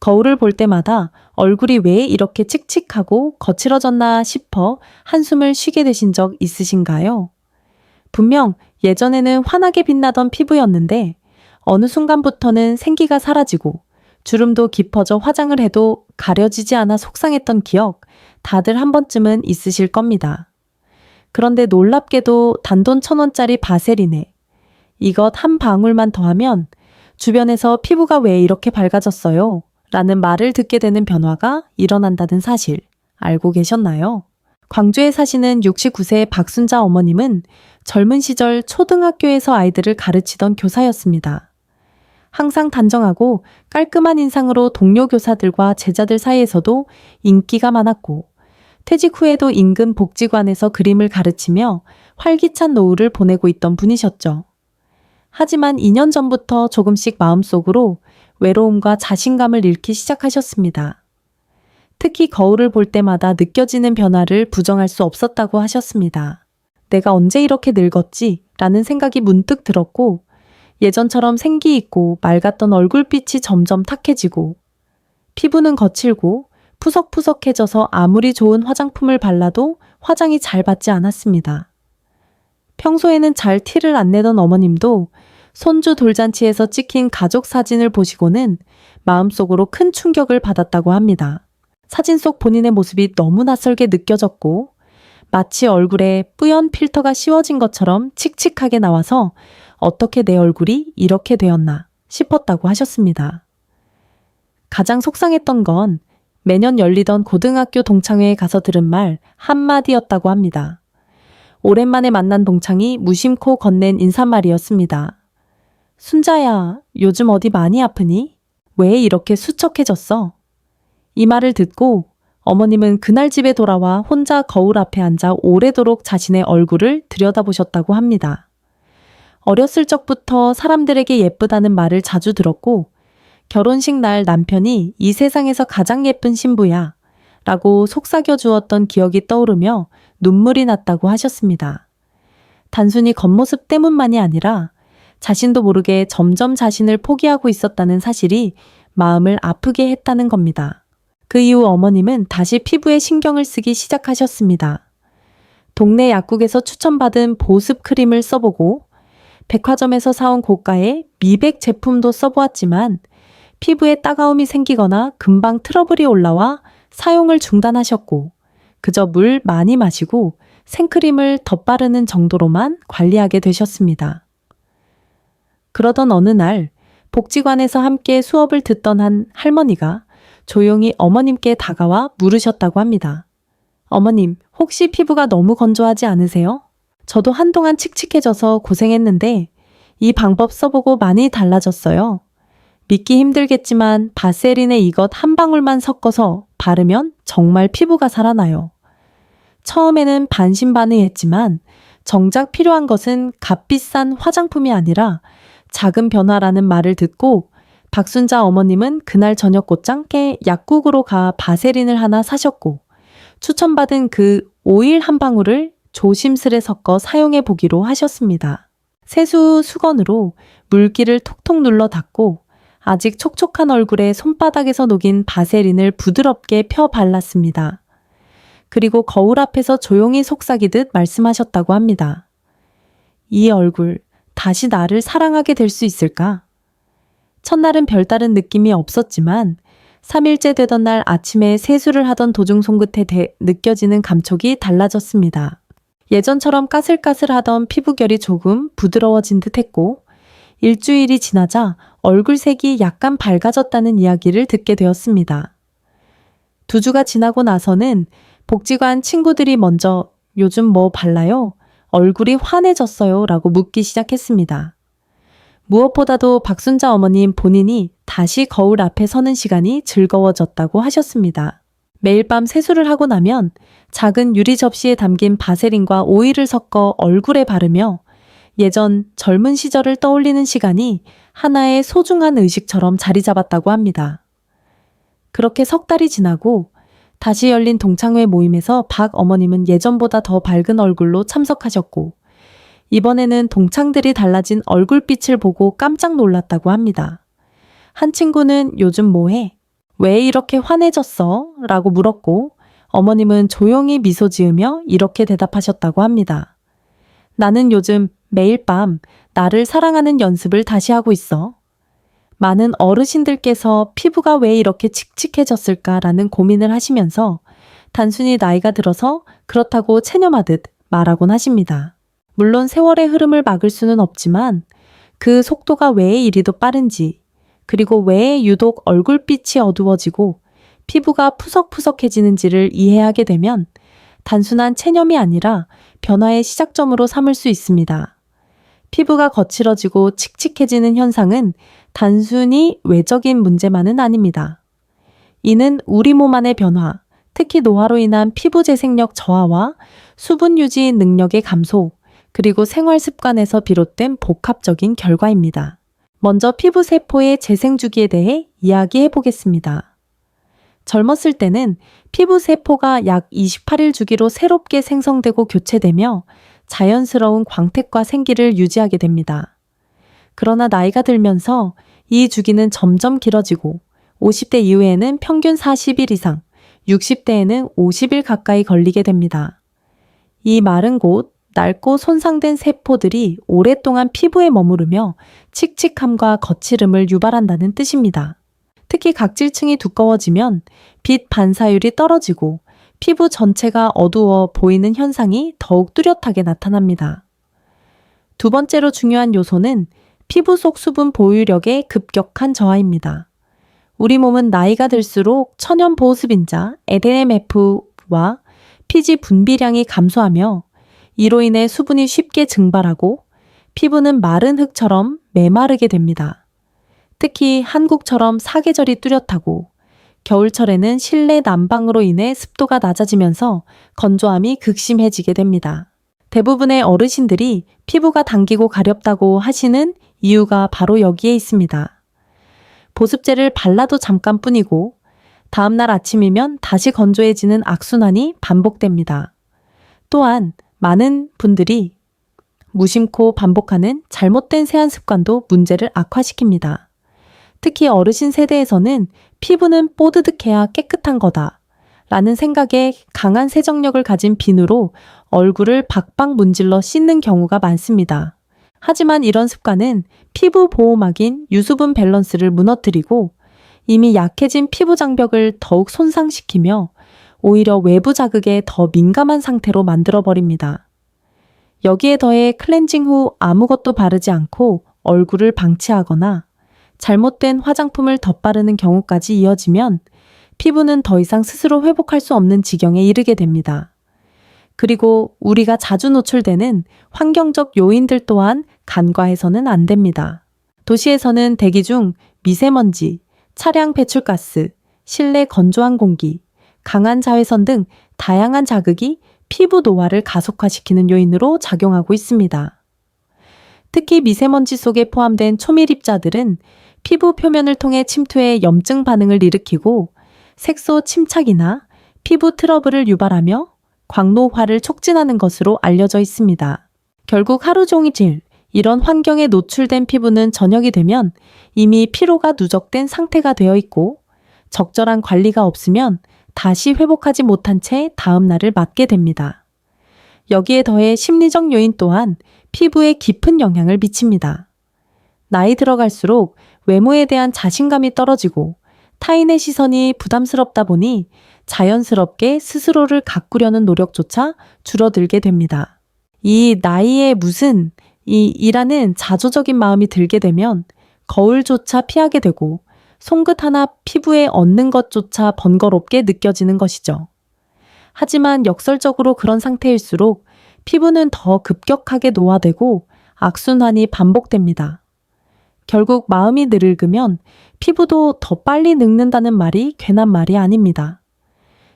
거울을 볼 때마다 얼굴이 왜 이렇게 칙칙하고 거칠어졌나 싶어 한숨을 쉬게 되신 적 있으신가요? 분명 예전에는 환하게 빛나던 피부였는데 어느 순간부터는 생기가 사라지고 주름도 깊어져 화장을 해도 가려지지 않아 속상했던 기억 다들 한 번쯤은 있으실 겁니다. 그런데 놀랍게도 단돈 1,000원짜리 바세린에 이것 한 방울만 더하면 주변에서 피부가 왜 이렇게 밝아졌어요? 라는 말을 듣게 되는 변화가 일어난다는 사실 알고 계셨나요? 광주에 사시는 69세 박순자 어머님은 젊은 시절 초등학교에서 아이들을 가르치던 교사였습니다. 항상 단정하고 깔끔한 인상으로 동료 교사들과 제자들 사이에서도 인기가 많았고 퇴직 후에도 인근 복지관에서 그림을 가르치며 활기찬 노후를 보내고 있던 분이셨죠. 하지만 2년 전부터 조금씩 마음속으로 외로움과 자신감을 잃기 시작하셨습니다. 특히 거울을 볼 때마다 느껴지는 변화를 부정할 수 없었다고 하셨습니다. 내가 언제 이렇게 늙었지? 라는 생각이 문득 들었고 예전처럼 생기 있고 맑았던 얼굴빛이 점점 탁해지고 피부는 거칠고 푸석푸석해져서 아무리 좋은 화장품을 발라도 화장이 잘 받지 않았습니다. 평소에는 잘 티를 안 내던 어머님도 손주 돌잔치에서 찍힌 가족 사진을 보시고는 마음속으로 큰 충격을 받았다고 합니다. 사진 속 본인의 모습이 너무 낯설게 느껴졌고 마치 얼굴에 뿌연 필터가 씌워진 것처럼 칙칙하게 나와서 어떻게 내 얼굴이 이렇게 되었나 싶었다고 하셨습니다. 가장 속상했던 건 매년 열리던 고등학교 동창회에 가서 들은 말 한마디였다고 합니다. 오랜만에 만난 동창이 무심코 건넨 인사말이었습니다. 순자야, 요즘 어디 많이 아프니? 왜 이렇게 수척해졌어? 이 말을 듣고 어머님은 그날 집에 돌아와 혼자 거울 앞에 앉아 오래도록 자신의 얼굴을 들여다보셨다고 합니다. 어렸을 적부터 사람들에게 예쁘다는 말을 자주 들었고 결혼식 날 남편이 이 세상에서 가장 예쁜 신부야 라고 속삭여 주었던 기억이 떠오르며 눈물이 났다고 하셨습니다. 단순히 겉모습 때문만이 아니라 자신도 모르게 점점 자신을 포기하고 있었다는 사실이 마음을 아프게 했다는 겁니다. 그 이후 어머님은 다시 피부에 신경을 쓰기 시작하셨습니다. 동네 약국에서 추천받은 보습 크림을 써보고 백화점에서 사온 고가의 미백 제품도 써보았지만 피부에 따가움이 생기거나 금방 트러블이 올라와 사용을 중단하셨고 그저 물 많이 마시고 생크림을 덧바르는 정도로만 관리하게 되셨습니다. 그러던 어느 날 복지관에서 함께 수업을 듣던 한 할머니가 조용히 어머님께 다가와 물으셨다고 합니다. 어머님, 혹시 피부가 너무 건조하지 않으세요? 저도 한동안 칙칙해져서 고생했는데 이 방법 써보고 많이 달라졌어요. 믿기 힘들겠지만 바세린에 이것 한 방울만 섞어서 바르면 정말 피부가 살아나요. 처음에는 반신반의했지만 정작 필요한 것은 값비싼 화장품이 아니라 작은 변화라는 말을 듣고 박순자 어머님은 그날 저녁 곧장 약국으로 가 바세린을 하나 사셨고 추천받은 그 오일 한 방울을 조심스레 섞어 사용해 보기로 하셨습니다. 세수 수건으로 물기를 톡톡 눌러 닦고 아직 촉촉한 얼굴에 손바닥에서 녹인 바세린을 부드럽게 펴 발랐습니다. 그리고 거울 앞에서 조용히 속삭이듯 말씀하셨다고 합니다. 이 얼굴, 다시 나를 사랑하게 될 수 있을까? 첫날은 별다른 느낌이 없었지만 3일째 되던 날 아침에 세수를 하던 도중 손끝에 느껴지는 감촉이 달라졌습니다. 예전처럼 까슬까슬하던 피부결이 조금 부드러워진 듯 했고 일주일이 지나자 얼굴색이 약간 밝아졌다는 이야기를 듣게 되었습니다. 2주가 지나고 나서는 복지관 친구들이 먼저 요즘 뭐 발라요? 얼굴이 환해졌어요 라고 묻기 시작했습니다. 무엇보다도 박순자 어머님 본인이 다시 거울 앞에 서는 시간이 즐거워졌다고 하셨습니다. 매일 밤 세수를 하고 나면 작은 유리 접시에 담긴 바세린과 오일을 섞어 얼굴에 바르며 예전 젊은 시절을 떠올리는 시간이 하나의 소중한 의식처럼 자리 잡았다고 합니다. 그렇게 3달이 지나고 다시 열린 동창회 모임에서 박 어머님은 예전보다 더 밝은 얼굴로 참석하셨고 이번에는 동창들이 달라진 얼굴빛을 보고 깜짝 놀랐다고 합니다. 한 친구는 요즘 뭐해? 왜 이렇게 환해졌어? 라고 물었고 어머님은 조용히 미소 지으며 이렇게 대답하셨다고 합니다. 나는 요즘 매일 밤 나를 사랑하는 연습을 다시 하고 있어. 많은 어르신들께서 피부가 왜 이렇게 칙칙해졌을까라는 고민을 하시면서 단순히 나이가 들어서 그렇다고 체념하듯 말하곤 하십니다. 물론 세월의 흐름을 막을 수는 없지만 그 속도가 왜 이리도 빠른지, 그리고 왜 유독 얼굴빛이 어두워지고 피부가 푸석푸석해지는지를 이해하게 되면 단순한 체념이 아니라 변화의 시작점으로 삼을 수 있습니다. 피부가 거칠어지고 칙칙해지는 현상은 단순히 외적인 문제만은 아닙니다. 이는 우리 몸 안의 변화, 특히 노화로 인한 피부 재생력 저하와 수분 유지 능력의 감소, 그리고 생활 습관에서 비롯된 복합적인 결과입니다. 먼저 피부 세포의 재생 주기에 대해 이야기해 보겠습니다. 젊었을 때는 피부 세포가 약 28일 주기로 새롭게 생성되고 교체되며 자연스러운 광택과 생기를 유지하게 됩니다. 그러나 나이가 들면서 이 주기는 점점 길어지고 50대 이후에는 평균 40일 이상, 60대에는 50일 가까이 걸리게 됩니다. 이 말은 곧 낡고 손상된 세포들이 오랫동안 피부에 머무르며 칙칙함과 거칠음을 유발한다는 뜻입니다. 특히 각질층이 두꺼워지면 빛 반사율이 떨어지고 피부 전체가 어두워 보이는 현상이 더욱 뚜렷하게 나타납니다. 두 번째로 중요한 요소는 피부 속 수분 보유력의 급격한 저하입니다. 우리 몸은 나이가 들수록 천연 보습인자 NMF와 피지 분비량이 감소하며 이로 인해 수분이 쉽게 증발하고 피부는 마른 흙처럼 메마르게 됩니다. 특히 한국처럼 사계절이 뚜렷하고 겨울철에는 실내 난방으로 인해 습도가 낮아지면서 건조함이 극심해지게 됩니다. 대부분의 어르신들이 피부가 당기고 가렵다고 하시는 이유가 바로 여기에 있습니다. 보습제를 발라도 잠깐뿐이고 다음날 아침이면 다시 건조해지는 악순환이 반복됩니다. 또한 많은 분들이 무심코 반복하는 잘못된 세안 습관도 문제를 악화시킵니다. 특히 어르신 세대에서는 피부는 뽀드득해야 깨끗한 거다 라는 생각에 강한 세정력을 가진 비누로 얼굴을 박박 문질러 씻는 경우가 많습니다. 하지만 이런 습관은 피부 보호막인 유수분 밸런스를 무너뜨리고 이미 약해진 피부 장벽을 더욱 손상시키며 오히려 외부 자극에 더 민감한 상태로 만들어버립니다. 여기에 더해 클렌징 후 아무것도 바르지 않고 얼굴을 방치하거나 잘못된 화장품을 덧바르는 경우까지 이어지면 피부는 더 이상 스스로 회복할 수 없는 지경에 이르게 됩니다. 그리고 우리가 자주 노출되는 환경적 요인들 또한 간과해서는 안 됩니다. 도시에서는 대기 중 미세먼지, 차량 배출가스, 실내 건조한 공기, 강한 자외선 등 다양한 자극이 피부 노화를 가속화시키는 요인으로 작용하고 있습니다. 특히 미세먼지 속에 포함된 초미립자들은 피부 표면을 통해 침투해 염증 반응을 일으키고 색소 침착이나 피부 트러블을 유발하며 광노화를 촉진하는 것으로 알려져 있습니다. 결국 하루 종일 이런 환경에 노출된 피부는 저녁이 되면 이미 피로가 누적된 상태가 되어 있고 적절한 관리가 없으면 다시 회복하지 못한 채 다음 날을 맞게 됩니다. 여기에 더해 심리적 요인 또한 피부에 깊은 영향을 미칩니다. 나이 들어갈수록 외모에 대한 자신감이 떨어지고 타인의 시선이 부담스럽다 보니 자연스럽게 스스로를 가꾸려는 노력조차 줄어들게 됩니다. 이 나이에 무슨 이라는 자조적인 마음이 들게 되면 거울조차 피하게 되고 손끝 하나 피부에 얹는 것조차 번거롭게 느껴지는 것이죠. 하지만 역설적으로 그런 상태일수록 피부는 더 급격하게 노화되고 악순환이 반복됩니다. 결국 마음이 늙으면 피부도 더 빨리 늙는다는 말이 괜한 말이 아닙니다.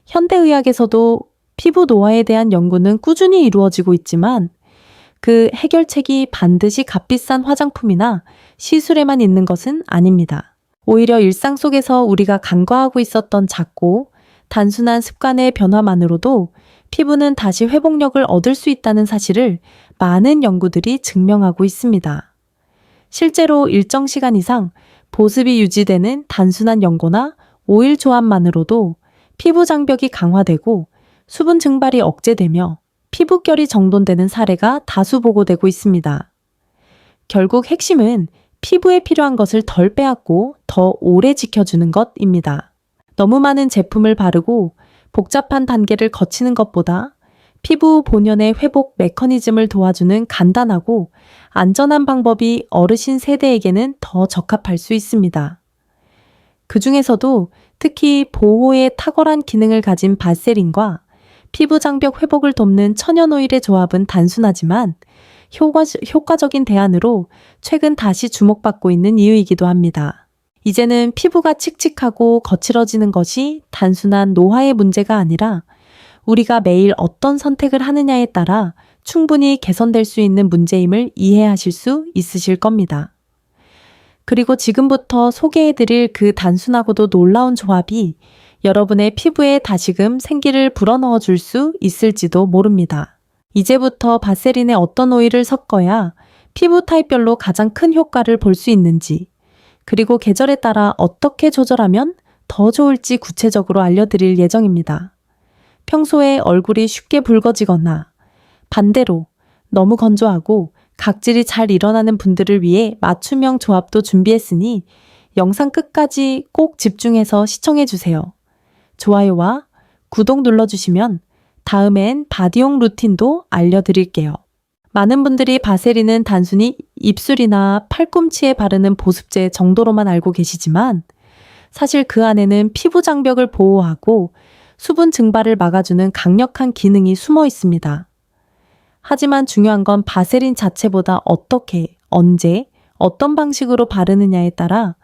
현대의학에서도 피부 노화에 대한 연구는 꾸준히 이루어지고 있지만 그 해결책이 반드시 값비싼 화장품이나 시술에만 있는 것은 아닙니다. 오히려 일상 속에서 우리가 간과하고 있었던 작고 단순한 습관의 변화만으로도 피부는 다시 회복력을 얻을 수 있다는 사실을 많은 연구들이 증명하고 있습니다. 실제로 일정 시간 이상 보습이 유지되는 단순한 연고나 오일 조합만으로도 피부 장벽이 강화되고 수분 증발이 억제되며 피부결이 정돈되는 사례가 다수 보고되고 있습니다. 결국 핵심은 피부에 필요한 것을 덜 빼앗고 더 오래 지켜주는 것입니다. 너무 많은 제품을 바르고 복잡한 단계를 거치는 것보다 피부 본연의 회복 메커니즘을 도와주는 간단하고 안전한 방법이 어르신 세대에게는 더 적합할 수 있습니다. 그 중에서도 특히 보호에 탁월한 기능을 가진 바세린과 피부 장벽 회복을 돕는 천연 오일의 조합은 단순하지만 효과적인 대안으로 최근 다시 주목받고 있는 이유이기도 합니다. 이제는 피부가 칙칙하고 거칠어지는 것이 단순한 노화의 문제가 아니라 우리가 매일 어떤 선택을 하느냐에 따라 충분히 개선될 수 있는 문제임을 이해하실 수 있으실 겁니다. 그리고 지금부터 소개해드릴 그 단순하고도 놀라운 조합이 여러분의 피부에 다시금 생기를 불어넣어 줄 수 있을지도 모릅니다. 이제부터 바세린에 어떤 오일을 섞어야 피부 타입별로 가장 큰 효과를 볼 수 있는지, 그리고 계절에 따라 어떻게 조절하면 더 좋을지 구체적으로 알려드릴 예정입니다. 평소에 얼굴이 쉽게 붉어지거나 반대로 너무 건조하고 각질이 잘 일어나는 분들을 위해 맞춤형 조합도 준비했으니 영상 끝까지 꼭 집중해서 시청해주세요. 좋아요와 구독 눌러주시면 다음엔 바디용 루틴도 알려드릴게요. 많은 분들이 바세린은 단순히 입술이나 팔꿈치에 바르는 보습제 정도로만 알고 계시지만 사실 그 안에는 피부 장벽을 보호하고 수분 증발을 막아주는 강력한 기능이 숨어 있습니다. 하지만 중요한 건 바세린 자체보다 어떻게, 언제, 어떤 방식으로 바르느냐에 따라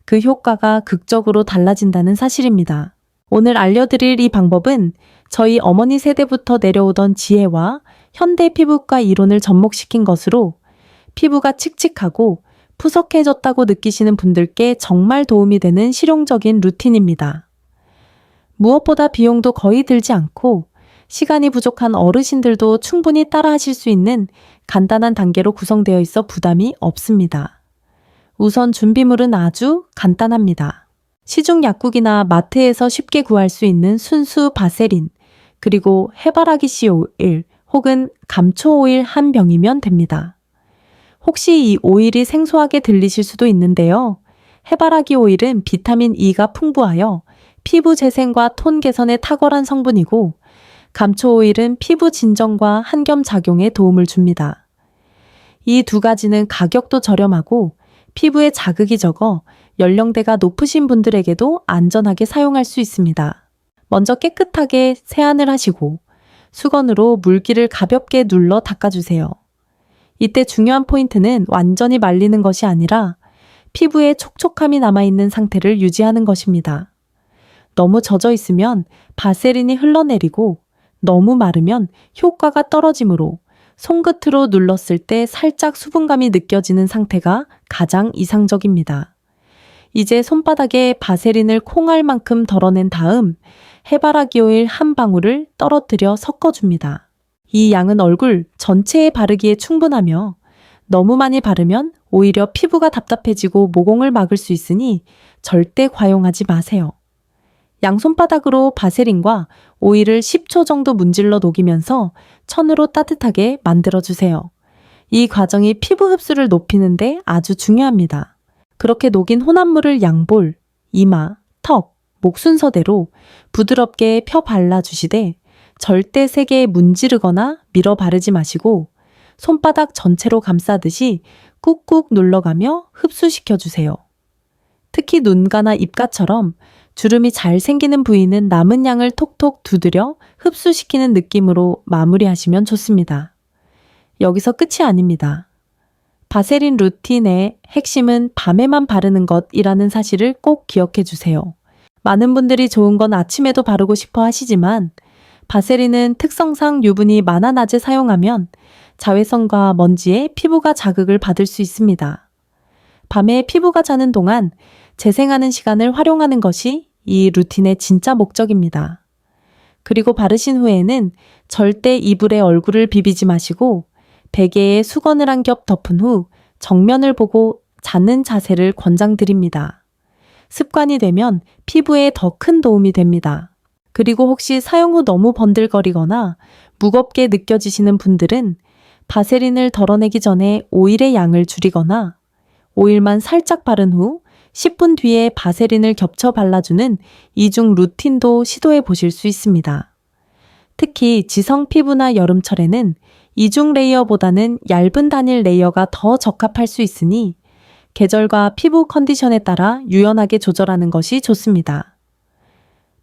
그 효과가 극적으로 달라진다는 사실입니다. 오늘 알려드릴 이 방법은 저희 어머니 세대부터 내려오던 지혜와 현대 피부과 이론을 접목시킨 것으로 피부가 칙칙하고 푸석해졌다고 느끼시는 분들께 정말 도움이 되는 실용적인 루틴입니다. 무엇보다 비용도 거의 들지 않고 시간이 부족한 어르신들도 충분히 따라 하실 수 있는 간단한 단계로 구성되어 있어 부담이 없습니다. 우선 준비물은 아주 간단합니다. 시중 약국이나 마트에서 쉽게 구할 수 있는 순수 바세린, 그리고 해바라기 씨 오일 혹은 감초 오일 한 병이면 됩니다. 혹시 이 오일이 생소하게 들리실 수도 있는데요. 해바라기 오일은 비타민 E가 풍부하여 피부 재생과 톤 개선에 탁월한 성분이고 감초 오일은 피부 진정과 한겸 작용에 도움을 줍니다. 이 두 가지는 가격도 저렴하고 피부에 자극이 적어 연령대가 높으신 분들에게도 안전하게 사용할 수 있습니다. 먼저 깨끗하게 세안을 하시고 수건으로 물기를 가볍게 눌러 닦아주세요. 이때 중요한 포인트는 완전히 말리는 것이 아니라 피부에 촉촉함이 남아있는 상태를 유지하는 것입니다. 너무 젖어 있으면 바세린이 흘러내리고 너무 마르면 효과가 떨어지므로 손끝으로 눌렀을 때 살짝 수분감이 느껴지는 상태가 가장 이상적입니다. 이제 손바닥에 바세린을 콩알만큼 덜어낸 다음 해바라기 오일 한 방울을 떨어뜨려 섞어줍니다. 이 양은 얼굴 전체에 바르기에 충분하며 너무 많이 바르면 오히려 피부가 답답해지고 모공을 막을 수 있으니 절대 과용하지 마세요. 양손바닥으로 바세린과 오일을 10초 정도 문질러 녹이면서 천으로 따뜻하게 만들어주세요. 이 과정이 피부 흡수를 높이는데 아주 중요합니다. 그렇게 녹인 혼합물을 양볼, 이마, 턱, 목 순서대로 부드럽게 펴 발라주시되 절대 세게 문지르거나 밀어 바르지 마시고 손바닥 전체로 감싸듯이 꾹꾹 눌러가며 흡수시켜주세요. 특히 눈가나 입가처럼 주름이 잘 생기는 부위는 남은 양을 톡톡 두드려 흡수시키는 느낌으로 마무리하시면 좋습니다. 여기서 끝이 아닙니다. 바세린 루틴의 핵심은 밤에만 바르는 것이라는 사실을 꼭 기억해 주세요. 많은 분들이 좋은 건 아침에도 바르고 싶어 하시지만 바세린은 특성상 유분이 많아 낮에 사용하면 자외선과 먼지에 피부가 자극을 받을 수 있습니다. 밤에 피부가 자는 동안 재생하는 시간을 활용하는 것이 이 루틴의 진짜 목적입니다. 그리고 바르신 후에는 절대 이불에 얼굴을 비비지 마시고 베개에 수건을 한 겹 덮은 후 정면을 보고 자는 자세를 권장드립니다. 습관이 되면 피부에 더 큰 도움이 됩니다. 그리고 혹시 사용 후 너무 번들거리거나 무겁게 느껴지시는 분들은 바세린을 덜어내기 전에 오일의 양을 줄이거나 오일만 살짝 바른 후 10분 뒤에 바세린을 겹쳐 발라주는 이중 루틴도 시도해 보실 수 있습니다. 특히 지성 피부나 여름철에는 이중 레이어보다는 얇은 단일 레이어가 더 적합할 수 있으니 계절과 피부 컨디션에 따라 유연하게 조절하는 것이 좋습니다.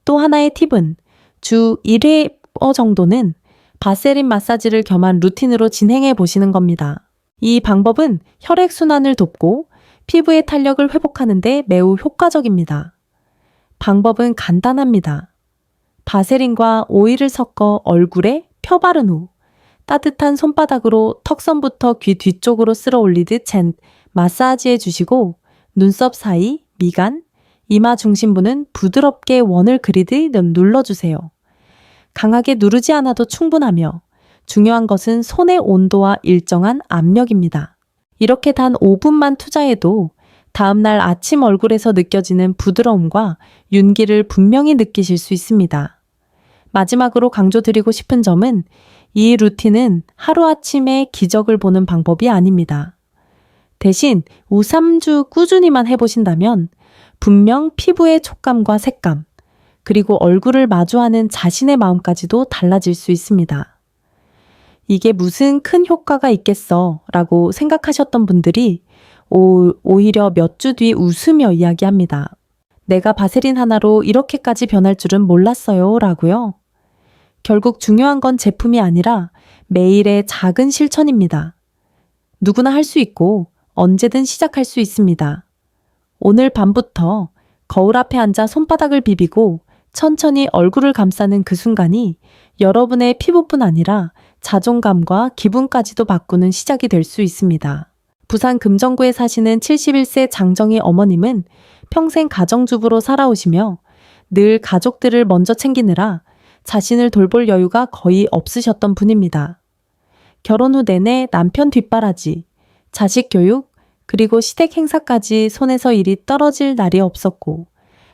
또 하나의 팁은 주 1회 정도는 바세린 마사지를 겸한 루틴으로 진행해 보시는 겁니다. 이 방법은 혈액순환을 돕고 피부의 탄력을 회복하는 데 매우 효과적입니다. 방법은 간단합니다. 바세린과 오일을 섞어 얼굴에 펴 바른 후 따뜻한 손바닥으로 턱선부터 귀 뒤쪽으로 쓸어 올리듯 마사지해 주시고 눈썹 사이, 미간, 이마 중심부는 부드럽게 원을 그리듯 눌러주세요. 강하게 누르지 않아도 충분하며 중요한 것은 손의 온도와 일정한 압력입니다. 이렇게 단 5분만 투자해도 다음날 아침 얼굴에서 느껴지는 부드러움과 윤기를 분명히 느끼실 수 있습니다. 마지막으로 강조드리고 싶은 점은 이 루틴은 하루아침에 기적을 보는 방법이 아닙니다. 대신 2, 3주 꾸준히만 해보신다면 분명 피부의 촉감과 색감, 그리고 얼굴을 마주하는 자신의 마음까지도 달라질 수 있습니다. 이게 무슨 큰 효과가 있겠어 라고 생각하셨던 분들이 오히려 몇 주 뒤 웃으며 이야기합니다. 내가 바세린 하나로 이렇게까지 변할 줄은 몰랐어요 라고요. 결국 중요한 건 제품이 아니라 매일의 작은 실천입니다. 누구나 할 수 있고 언제든 시작할 수 있습니다. 오늘 밤부터 거울 앞에 앉아 손바닥을 비비고 천천히 얼굴을 감싸는 그 순간이 여러분의 피부뿐 아니라 자존감과 기분까지도 바꾸는 시작이 될 수 있습니다. 부산 금정구에 사시는 71세 장정희 어머님은 평생 가정주부로 살아오시며 늘 가족들을 먼저 챙기느라 자신을 돌볼 여유가 거의 없으셨던 분입니다. 결혼 후 내내 남편 뒷바라지, 자식 교육, 그리고 시댁 행사까지 손에서 일이 떨어질 날이 없었고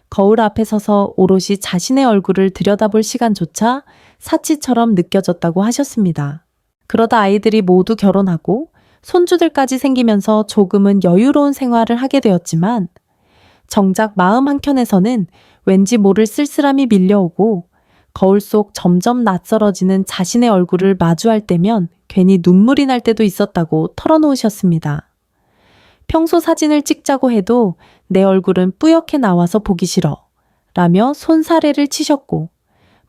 거울 앞에 서서 오롯이 자신의 얼굴을 들여다볼 시간조차 사치처럼 느껴졌다고 하셨습니다. 그러다 아이들이 모두 결혼하고 손주들까지 생기면서 조금은 여유로운 생활을 하게 되었지만 정작 마음 한켠에서는 왠지 모를 쓸쓸함이 밀려오고 거울 속 점점 낯설어지는 자신의 얼굴을 마주할 때면 괜히 눈물이 날 때도 있었다고 털어놓으셨습니다. 평소 사진을 찍자고 해도 내 얼굴은 뿌옇게 나와서 보기 싫어 라며 손사래를 치셨고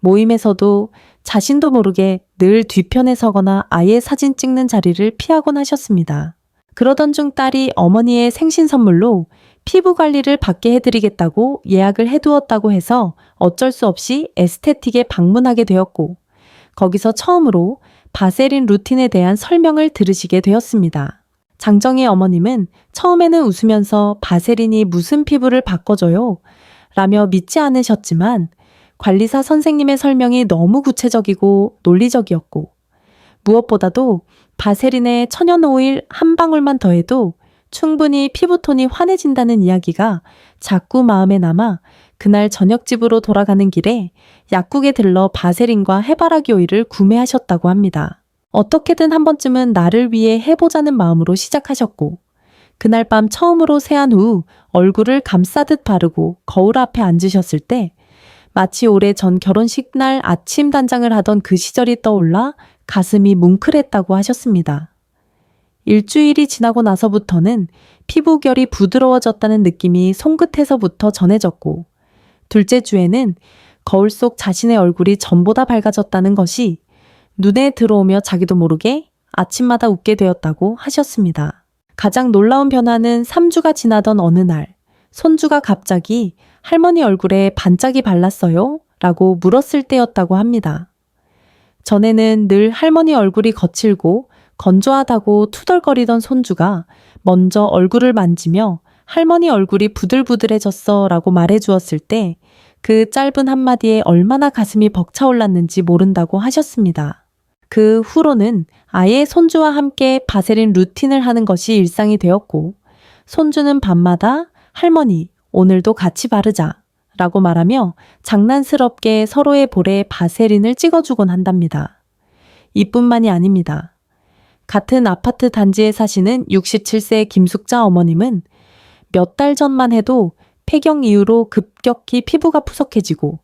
모임에서도 자신도 모르게 늘 뒤편에 서거나 아예 사진 찍는 자리를 피하곤 하셨습니다. 그러던 중 딸이 어머니의 생신 선물로 피부 관리를 받게 해드리겠다고 예약을 해두었다고 해서 어쩔 수 없이 에스테틱에 방문하게 되었고 거기서 처음으로 바세린 루틴에 대한 설명을 들으시게 되었습니다. 장정희 어머님은 처음에는 웃으면서 바세린이 무슨 피부를 바꿔줘요? 라며 믿지 않으셨지만 관리사 선생님의 설명이 너무 구체적이고 논리적이었고 무엇보다도 바세린에 천연 오일 한 방울만 더해도 충분히 피부톤이 환해진다는 이야기가 자꾸 마음에 남아 그날 저녁집으로 돌아가는 길에 약국에 들러 바세린과 해바라기 오일을 구매하셨다고 합니다. 어떻게든 한 번쯤은 나를 위해 해보자는 마음으로 시작하셨고 그날 밤 처음으로 세안 후 얼굴을 감싸듯 바르고 거울 앞에 앉으셨을 때 마치 오래전 결혼식 날 아침 단장을 하던 그 시절이 떠올라 가슴이 뭉클했다고 하셨습니다. 일주일이 지나고 나서부터는 피부결이 부드러워졌다는 느낌이 손끝에서부터 전해졌고 둘째 주에는 거울 속 자신의 얼굴이 전보다 밝아졌다는 것이 눈에 들어오며 자기도 모르게 아침마다 웃게 되었다고 하셨습니다. 가장 놀라운 변화는 3주가 지나던 어느 날 손주가 갑자기 할머니 얼굴에 반짝이 발랐어요? 라고 물었을 때였다고 합니다. 전에는 늘 할머니 얼굴이 거칠고 건조하다고 투덜거리던 손주가 먼저 얼굴을 만지며 할머니 얼굴이 부들부들해졌어 라고 말해주었을 때 그 짧은 한마디에 얼마나 가슴이 벅차올랐는지 모른다고 하셨습니다. 그 후로는 아예 손주와 함께 바세린 루틴을 하는 것이 일상이 되었고 손주는 밤마다 할머니, 오늘도 같이 바르자 라고 말하며 장난스럽게 서로의 볼에 바세린을 찍어주곤 한답니다. 이뿐만이 아닙니다. 같은 아파트 단지에 사시는 67세 김숙자 어머님은 몇 달 전만 해도 폐경 이후로 급격히 피부가 푸석해지고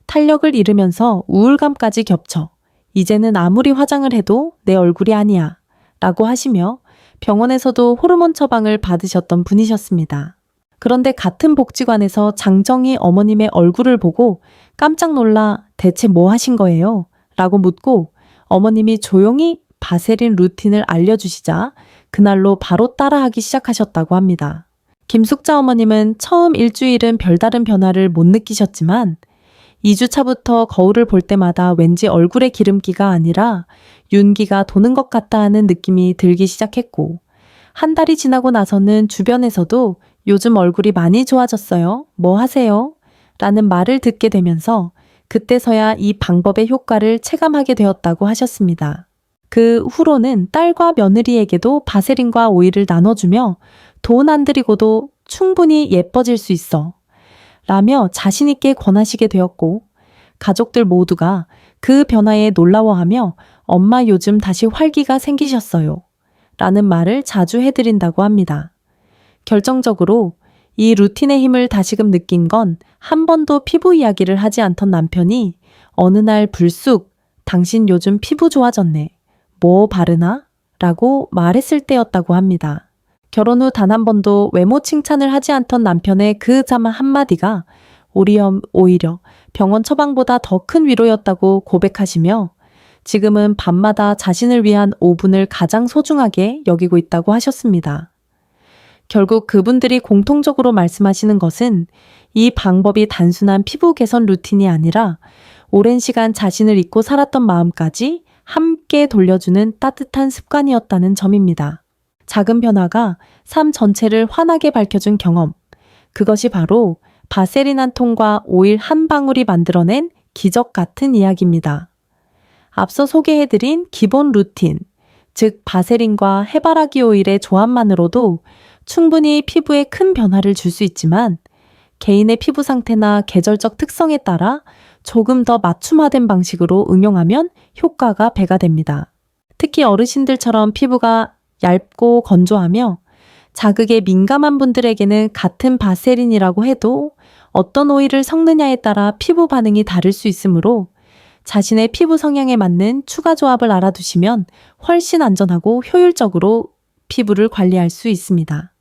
탄력을 잃으면서 우울감까지 겹쳐 이제는 아무리 화장을 해도 내 얼굴이 아니야 라고 하시며 병원에서도 호르몬 처방을 받으셨던 분이셨습니다. 그런데 같은 복지관에서 장정희 어머님의 얼굴을 보고 깜짝 놀라 대체 뭐 하신 거예요? 라고 묻고 어머님이 조용히 바세린 루틴을 알려주시자 그날로 바로 따라하기 시작하셨다고 합니다. 김숙자 어머님은 처음 일주일은 별다른 변화를 못 느끼셨지만 2주차부터 거울을 볼 때마다 왠지 얼굴에 기름기가 아니라 윤기가 도는 것 같다 하는 느낌이 들기 시작했고 한 달이 지나고 나서는 주변에서도 요즘 얼굴이 많이 좋아졌어요. 뭐 하세요? 라는 말을 듣게 되면서 그때서야 이 방법의 효과를 체감하게 되었다고 하셨습니다. 그 후로는 딸과 며느리에게도 바세린과 오일을 나눠주며 돈 안 들이고도 충분히 예뻐질 수 있어 라며 자신 있게 권하시게 되었고 가족들 모두가 그 변화에 놀라워하며 엄마 요즘 다시 활기가 생기셨어요 라는 말을 자주 해드린다고 합니다. 결정적으로 이 루틴의 힘을 다시금 느낀 건 한 번도 피부 이야기를 하지 않던 남편이 어느 날 불쑥 당신 요즘 피부 좋아졌네. 뭐 바르나? 라고 말했을 때였다고 합니다. 결혼 후 단 한 번도 외모 칭찬을 하지 않던 남편의 그 참 한마디가 오히려 병원 처방보다 더 큰 위로였다고 고백하시며 지금은 밤마다 자신을 위한 5분을 가장 소중하게 여기고 있다고 하셨습니다. 결국 그분들이 공통적으로 말씀하시는 것은 이 방법이 단순한 피부 개선 루틴이 아니라 오랜 시간 자신을 잊고 살았던 마음까지 함께 돌려주는 따뜻한 습관이었다는 점입니다. 작은 변화가 삶 전체를 환하게 밝혀준 경험. 그것이 바로 바세린 한 통과 오일 한 방울이 만들어낸 기적 같은 이야기입니다. 앞서 소개해드린 기본 루틴, 즉 바세린과 해바라기 오일의 조합만으로도 충분히 피부에 큰 변화를 줄 수 있지만 개인의 피부 상태나 계절적 특성에 따라 조금 더 맞춤화된 방식으로 응용하면 효과가 배가 됩니다. 특히 어르신들처럼 피부가 얇고 건조하며 자극에 민감한 분들에게는 같은 바세린이라고 해도 어떤 오일을 섞느냐에 따라 피부 반응이 다를 수 있으므로 자신의 피부 성향에 맞는 추가 조합을 알아두시면 훨씬 안전하고 효율적으로 피부를 관리할 수 있습니다.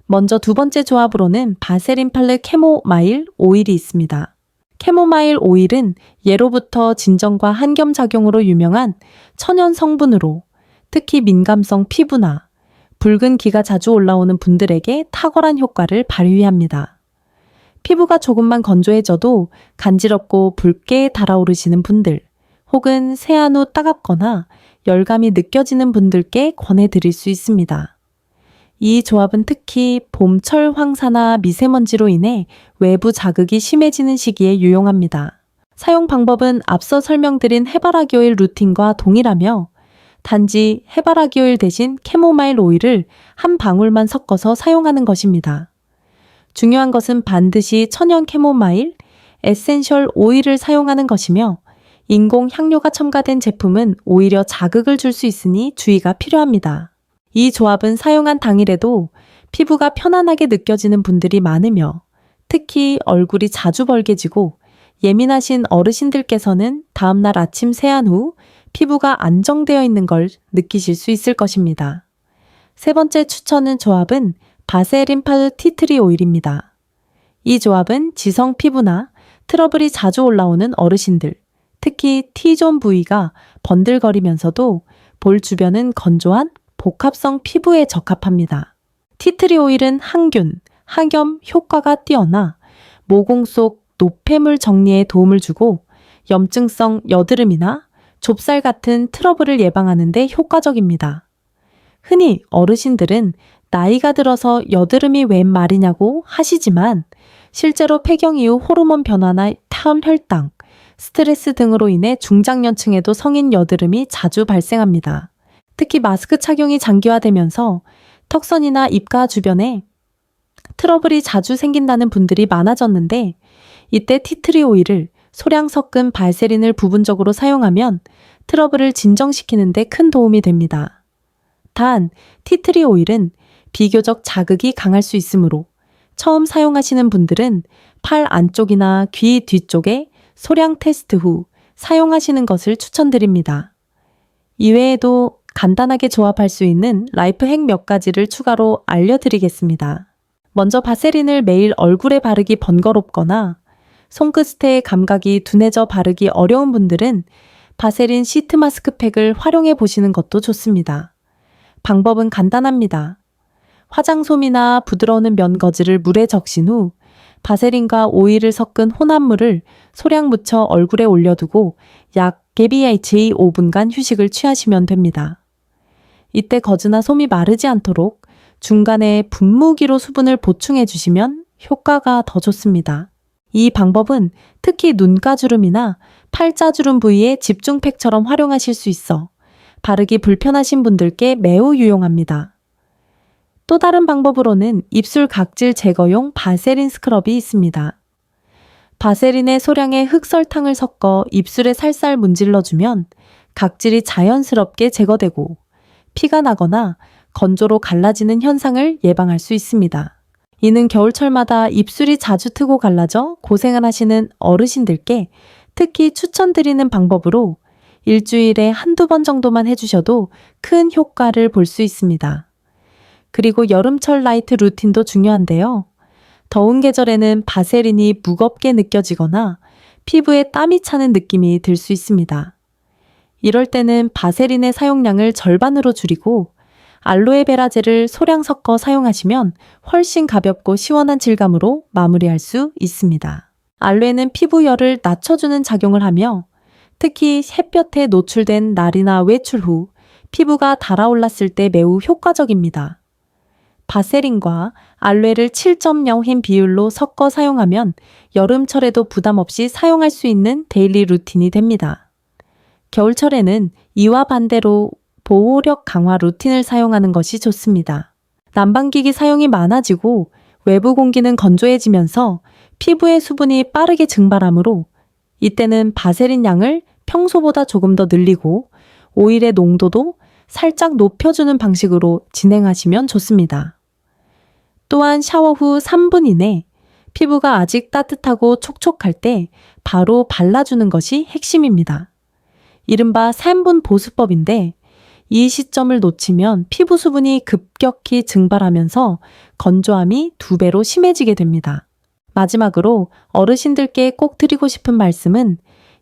먼저 두 번째 조합으로는 바세린 팔르 캐모마일 오일이 있습니다. 캐모마일 오일은 예로부터 진정과 한겸작용으로 유명한 천연 성분으로 특히 민감성 피부나 붉은 기가 자주 올라오는 분들에게 탁월한 효과를 발휘합니다. 피부가 조금만 건조해져도 간지럽고 붉게 달아오르시는 분들, 혹은 세안 후 따갑거나 열감이 느껴지는 분들께 권해드릴 수 있습니다. 이 조합은 특히 봄철 황사나 미세먼지로 인해 외부 자극이 심해지는 시기에 유용합니다. 사용 방법은 앞서 설명드린 해바라기 오일 루틴과 동일하며 단지 해바라기 오일 대신 캐모마일 오일을 한 방울만 섞어서 사용하는 것입니다. 중요한 것은 반드시 천연 캐모마일, 에센셜 오일을 사용하는 것이며 인공 향료가 첨가된 제품은 오히려 자극을 줄 수 있으니 주의가 필요합니다. 이 조합은 사용한 당일에도 피부가 편안하게 느껴지는 분들이 많으며 특히 얼굴이 자주 벌게지고 예민하신 어르신들께서는 다음날 아침 세안 후 피부가 안정되어 있는 걸 느끼실 수 있을 것입니다. 세 번째 추천은 조합은 바세린 팔르 티트리 오일입니다. 이 조합은 지성 피부나 트러블이 자주 올라오는 어르신들, 특히 T존 부위가 번들거리면서도 볼 주변은 건조한 복합성 피부에 적합합니다. 티트리 오일은 항균, 항염 효과가 뛰어나 모공 속 노폐물 정리에 도움을 주고 염증성 여드름이나 좁쌀 같은 트러블을 예방하는 데 효과적입니다. 흔히 어르신들은 나이가 들어서 여드름이 웬 말이냐고 하시지만 실제로 폐경 이후 호르몬 변화나 타운 혈당, 스트레스 등으로 인해 중장년층에도 성인 여드름이 자주 발생합니다. 특히 마스크 착용이 장기화되면서 턱선이나 입가 주변에 트러블이 자주 생긴다는 분들이 많아졌는데 이때 티트리 오일을 소량 섞은 발세린을 부분적으로 사용하면 트러블을 진정시키는 데 큰 도움이 됩니다. 단, 티트리 오일은 비교적 자극이 강할 수 있으므로 처음 사용하시는 분들은 팔 안쪽이나 귀 뒤쪽에 소량 테스트 후 사용하시는 것을 추천드립니다. 이외에도 간단하게 조합할 수 있는 라이프 핵 몇 가지를 추가로 알려드리겠습니다. 먼저 바세린을 매일 얼굴에 바르기 번거롭거나 손끝의 감각이 둔해져 바르기 어려운 분들은 바세린 시트 마스크팩을 활용해 보시는 것도 좋습니다. 방법은 간단합니다. 화장솜이나 부드러운 면거즈를 물에 적신 후 바세린과 오일을 섞은 혼합물을 소량 묻혀 얼굴에 올려두고 약 kbha 5분간 휴식을 취하시면 됩니다. 이때 거즈나 솜이 마르지 않도록 중간에 분무기로 수분을 보충해 주시면 효과가 더 좋습니다. 이 방법은 특히 눈가주름이나 팔자주름 부위에 집중팩처럼 활용하실 수 있어 바르기 불편하신 분들께 매우 유용합니다. 또 다른 방법으로는 입술 각질 제거용 바세린 스크럽이 있습니다. 바세린에 소량의 흑설탕을 섞어 입술에 살살 문질러주면 각질이 자연스럽게 제거되고 피가 나거나 건조로 갈라지는 현상을 예방할 수 있습니다. 이는 겨울철마다 입술이 자주 트고 갈라져 고생을 하시는 어르신들께 특히 추천드리는 방법으로 일주일에 한두 번 정도만 해주셔도 큰 효과를 볼 수 있습니다. 그리고 여름철 라이트 루틴도 중요한데요. 더운 계절에는 바세린이 무겁게 느껴지거나 피부에 땀이 차는 느낌이 들 수 있습니다. 이럴 때는 바세린의 사용량을 절반으로 줄이고 알로에베라 젤을 소량 섞어 사용하시면 훨씬 가볍고 시원한 질감으로 마무리할 수 있습니다. 알로에는 피부 열을 낮춰주는 작용을 하며 특히 햇볕에 노출된 날이나 외출 후 피부가 달아올랐을 때 매우 효과적입니다. 바세린과 알로에를 7.0흰 비율로 섞어 사용하면 여름철에도 부담 없이 사용할 수 있는 데일리 루틴이 됩니다. 겨울철에는 이와 반대로 보호력 강화 루틴을 사용하는 것이 좋습니다. 난방기기 사용이 많아지고 외부 공기는 건조해지면서 피부의 수분이 빠르게 증발하므로 이때는 바세린 양을 평소보다 조금 더 늘리고 오일의 농도도 살짝 높여주는 방식으로 진행하시면 좋습니다. 또한 샤워 후 3분 이내 피부가 아직 따뜻하고 촉촉할 때 바로 발라주는 것이 핵심입니다. 이른바 3분 보습법인데 이 시점을 놓치면 피부 수분이 급격히 증발하면서 건조함이 2배로 심해지게 됩니다. 마지막으로 어르신들께 꼭 드리고 싶은 말씀은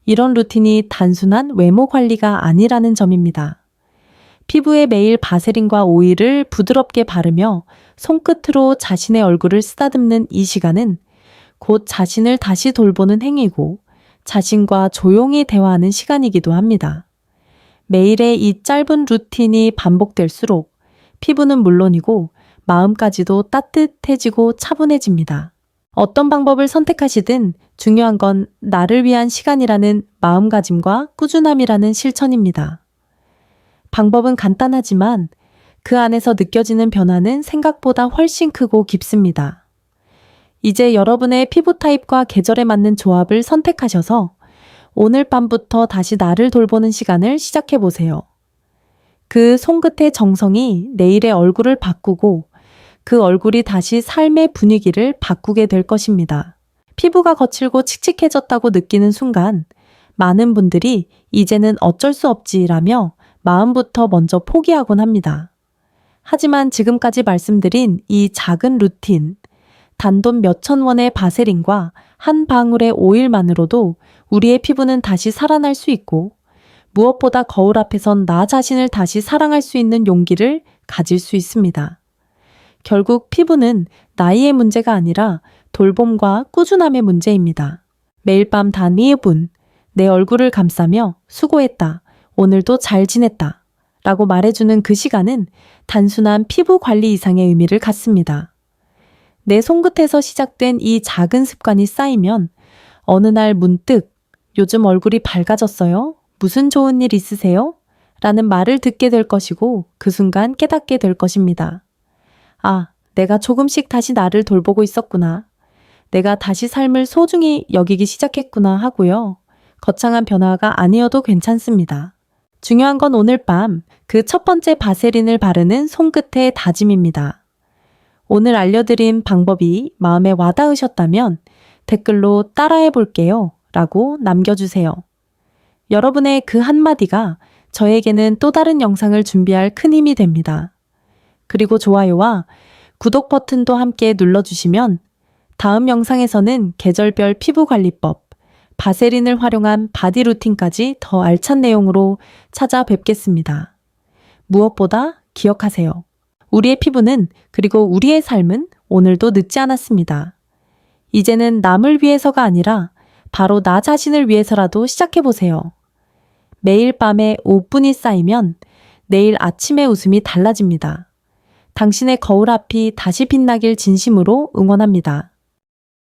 이런 루틴이 단순한 외모 관리가 아니라는 점입니다. 피부에 매일 바세린과 오일을 부드럽게 바르며 손끝으로 자신의 얼굴을 쓰다듬는 이 시간은 곧 자신을 다시 돌보는 행위고 자신과 조용히 대화하는 시간이기도 합니다. 매일의 이 짧은 루틴이 반복될수록 피부는 물론이고 마음까지도 따뜻해지고 차분해집니다. 어떤 방법을 선택하시든 중요한 건 나를 위한 시간이라는 마음가짐과 꾸준함이라는 실천입니다. 방법은 간단하지만 그 안에서 느껴지는 변화는 생각보다 훨씬 크고 깊습니다. 이제 여러분의 피부 타입과 계절에 맞는 조합을 선택하셔서 오늘 밤부터 다시 나를 돌보는 시간을 시작해보세요. 그 손끝의 정성이 내일의 얼굴을 바꾸고 그 얼굴이 다시 삶의 분위기를 바꾸게 될 것입니다. 피부가 거칠고 칙칙해졌다고 느끼는 순간 많은 분들이 이제는 어쩔 수 없지라며 마음부터 먼저 포기하곤 합니다. 하지만 지금까지 말씀드린 이 작은 루틴, 단돈 몇천 원의 바세린과 한 방울의 오일만으로도 우리의 피부는 다시 살아날 수 있고 무엇보다 거울 앞에선 나 자신을 다시 사랑할 수 있는 용기를 가질 수 있습니다. 결국 피부는 나이의 문제가 아니라 돌봄과 꾸준함의 문제입니다. 매일 밤 단 2분 내 얼굴을 감싸며 수고했다, 오늘도 잘 지냈다 라고 말해주는 그 시간은 단순한 피부 관리 이상의 의미를 갖습니다. 내 손끝에서 시작된 이 작은 습관이 쌓이면 어느 날 문득 요즘 얼굴이 밝아졌어요? 무슨 좋은 일 있으세요? 라는 말을 듣게 될 것이고 그 순간 깨닫게 될 것입니다. 아, 내가 조금씩 다시 나를 돌보고 있었구나. 내가 다시 삶을 소중히 여기기 시작했구나 하고요. 거창한 변화가 아니어도 괜찮습니다. 중요한 건 오늘 밤 그 첫 번째 바세린을 바르는 손끝의 다짐입니다. 오늘 알려드린 방법이 마음에 와닿으셨다면 댓글로 따라해 볼게요 라고 남겨주세요. 여러분의 그 한마디가 저에게는 또 다른 영상을 준비할 큰 힘이 됩니다. 그리고 좋아요와 구독 버튼도 함께 눌러주시면 다음 영상에서는 계절별 피부관리법, 바세린을 활용한 바디 루틴까지 더 알찬 내용으로 찾아뵙겠습니다. 무엇보다 기억하세요. 우리의 피부는 그리고 우리의 삶은 오늘도 늦지 않았습니다. 이제는 남을 위해서가 아니라 바로 나 자신을 위해서라도 시작해보세요. 매일 밤에 5분이 쌓이면 내일 아침의 웃음이 달라집니다. 당신의 거울 앞이 다시 빛나길 진심으로 응원합니다.